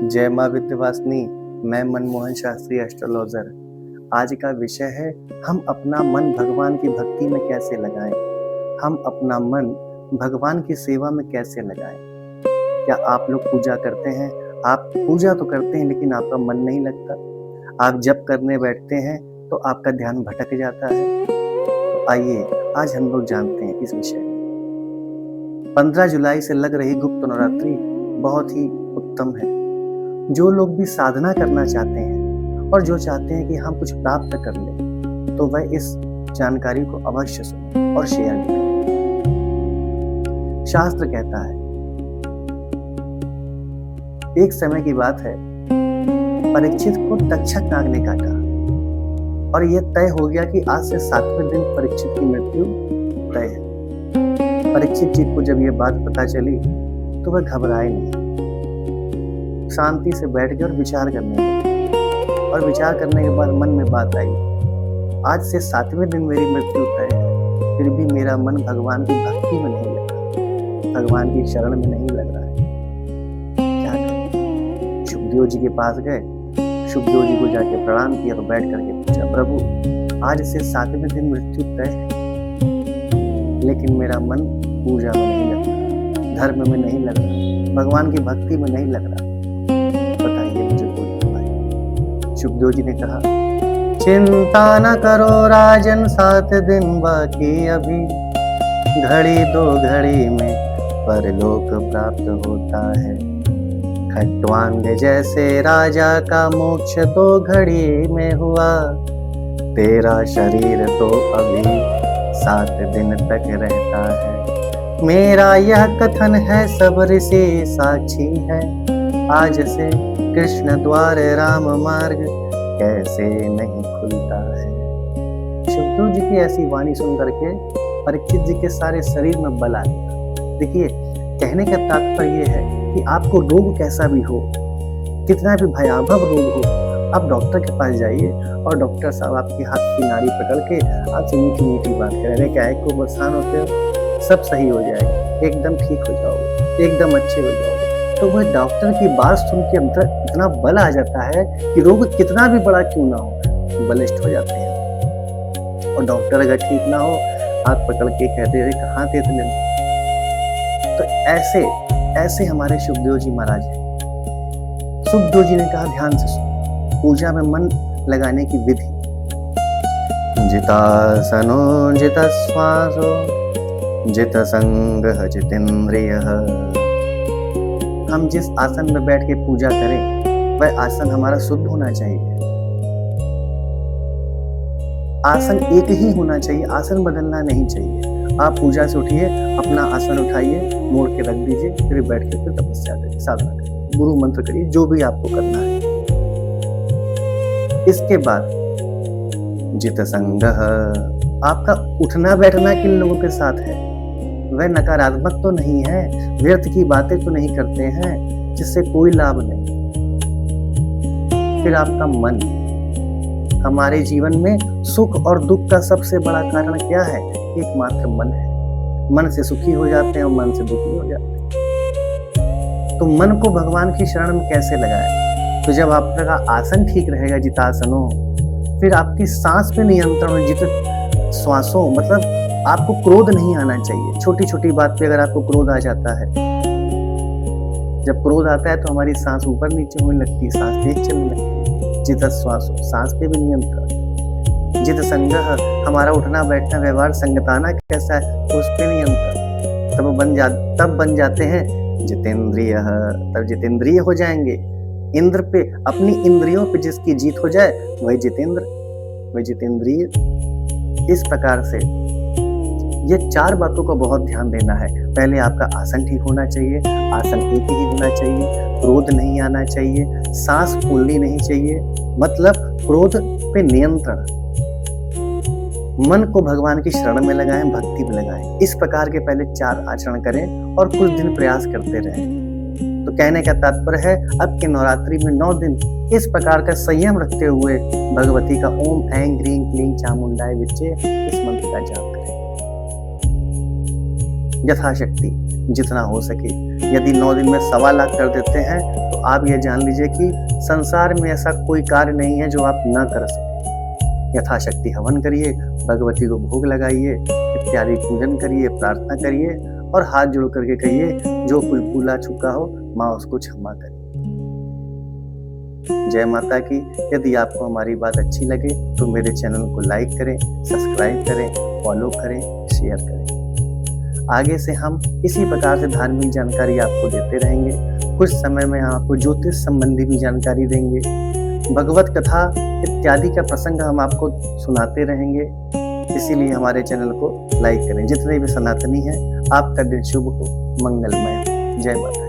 जय माँ विंध्यवासिनी। मैं मनमोहन शास्त्री एस्ट्रोलॉजर। आज का विषय है हम अपना मन भगवान की भक्ति में कैसे लगाएं। हम अपना मन भगवान की सेवा में कैसे लगाएं। क्या आप लोग पूजा करते हैं? आप पूजा तो करते हैं लेकिन आपका मन नहीं लगता। आप जप करने बैठते हैं तो आपका ध्यान भटक जाता है। तो आइए आज हम लोग जानते हैं इस विषय में। 15 जुलाई से लग रही गुप्त नवरात्रि बहुत ही उत्तम है। जो लोग भी साधना करना चाहते हैं और जो चाहते हैं कि हम कुछ प्राप्त कर लें तो वह इस जानकारी को अवश्य सुनें और शेयर भी करें। शास्त्र कहता है, एक समय की बात है, परीक्षित को तक्षक नाग ने काटा और यह तय हो गया कि आज से 7वें दिन परीक्षित की मृत्यु तय है। परीक्षित जी को जब यह बात पता चली तो वह घबराए नहीं, शांति से बैठ गए और विचार करने लगे। और विचार करने के बाद मन में बात आई, आज से 7वें दिन मेरी मृत्यु तय है, फिर भी मेरा मन भगवान की भक्ति में नहीं लग रहा, भगवान की शरण में नहीं लग रहा है, क्या करें। शुभदेव जी के पास गए, शुभदेव जी को जाके प्रणाम किया और बैठ करके पूछा, प्रभु आज से 7वें दिन मृत्यु तय है, लेकिन मेरा मन पूजा में नहीं लग रहा, धर्म में नहीं लग रहा, भगवान की भक्ति में नहीं लग रहा, बताइए मुझे कोई उपाय। शुभदेव जी ने कहा, चिंता न करो राजन, 7 दिन बाकी अभी, घड़ी 2 घड़ी में परलोक प्राप्त होता है। खट्वांग जैसे राजा का मोक्ष 2 घड़ी में हुआ, तेरा शरीर तो अभी 7 दिन तक रहता है। मेरा यह कथन है, सब ऋषि साक्षी है, आज से कृष्ण द्वार राम मार्ग कैसे नहीं खुलता है। शुभदेव जी की ऐसी वाणी सुन करके परीक्षित जी के सारे शरीर में बल आ गया। देखिए, कहने का तात्पर्य यह है कि आपको रोग कैसा भी हो, कितना भी भयावह रोग हो, आप डॉक्टर के पास जाइए और डॉक्टर साहब आपके हाथ की नाड़ी पकड़ के आपसे मीठी मीठी बात करें, क्या है को परेशान होते हो, सब सही हो जाएगा, एकदम ठीक हो जाओगे, एकदम अच्छे हो जाओगे। तो वह डॉक्टर की बात सुन के अंदर इतना बल आ जाता है कि रोग कितना भी बड़ा क्यों ना हो, बलिष्ठ हो जाते हैं। और डॉक्टर अगर ठीक ना हो, हाथ पकड़ के कहते हैं कहाँ थे इतने। तो ऐसे ऐसे हमारे शुभदेव जी महाराज हैं। शुभदेव जी ने कहा, ध्यान से सुनो, पूजा में मन लगाने की विधि। जितासनो जित श्वासो जित संगः जितेन्द्रियः। हम जिस आसन में बैठ के पूजा करें वह आसन हमारा शुद्ध होना चाहिए। आसन एक ही होना चाहिए, आसन बदलना नहीं चाहिए। आप पूजा से उठिए, अपना आसन उठाइए, मोड़ के रख दीजिए, फिर बैठ के फिर तपस्या करिए, साधना करिए, गुरु मंत्र करिए, जो भी आपको करना है। इसके बाद जित संगः, आपका उठना बैठना किन लोगों के साथ है, वह नकारात्मक तो नहीं है, व्यर्थ की बातें तो नहीं करते हैं जिससे कोई लाभ नहीं। फिर आपका मन, हमारे जीवन में सुख और दुख का सबसे बड़ा कारण क्या है, एकमात्र मन है। मन से सुखी हो जाते हैं और मन से दुखी हो जाते हैं। तो मन को भगवान की शरण में कैसे लगाएं? तो जब आपका आसन ठीक रहेगा, जितासनो, फिर आपकी सांस पे नियंत्रण हो, जित श्वासों, मतलब आपको क्रोध नहीं आना चाहिए। छोटी छोटी बात पे अगर आपको क्रोध आ जाता है, जब क्रोध आता है तो हमारी सांस ऊपर नीचे होने लगती है, सांस तेज चलने लगती है। जित श्वास, सांस पे भी नियंत्रण। जित संगः, हमारा उठना बैठना व्यवहार संगताना कैसा है, तो उस पे नियंत्रण। तब बन जाते हैं जितेंद्रियः, तब जितेंद्रिय हो जाएंगे। इंद्र पे, अपनी इंद्रियों पे जिसकी जीत हो जाए वही जितेंद्र, वही जितेंद्रिय। इस प्रकार से ये 4 बातों का बहुत ध्यान देना है। पहले आपका आसन ठीक होना चाहिए, आसन एक ही होना चाहिए, क्रोध नहीं आना चाहिए, सांस फूलनी नहीं चाहिए, मतलब क्रोध पे नियंत्रण। मन को भगवान की शरण में लगाएं, भक्ति में लगाएं। इस प्रकार के पहले 4 आचरण करें और कुछ दिन प्रयास करते रहें। तो कहने का तात्पर्य है, अब के नवरात्रि में 9 दिन इस प्रकार का संयम रखते हुए भगवती का ओम ऐं ह्रीं क्लीं चामुंडाय विच्चे इस मंत्र का जाप करें। यथाशक्ति जितना हो सके यदि 9 दिन में 1.25 लाख कर देते हैं तो आप ये जान लीजिए कि संसार में ऐसा कोई कार्य नहीं है जो आप न कर सकें। यथाशक्ति हवन करिए, भगवती को भोग लगाइए, इत्यादि पूजन करिए, प्रार्थना करिए और हाथ जोड़ करके कहिए जो कुछ भूला चुका हो माँ उसको क्षमा करे। जय माता की। यदि आपको हमारी बात अच्छी लगे तो मेरे चैनल को लाइक करें, सब्सक्राइब करें, फॉलो करें, शेयर करें। आगे से हम इसी प्रकार से धार्मिक जानकारी आपको देते रहेंगे। कुछ समय में आपको ज्योतिष संबंधी भी जानकारी देंगे, भगवत कथा इत्यादि का प्रसंग हम आपको सुनाते रहेंगे। इसीलिए हमारे चैनल को लाइक करें। जितने भी सनातनी हैं, आपका दिन शुभ हो, मंगलमय। जय माता।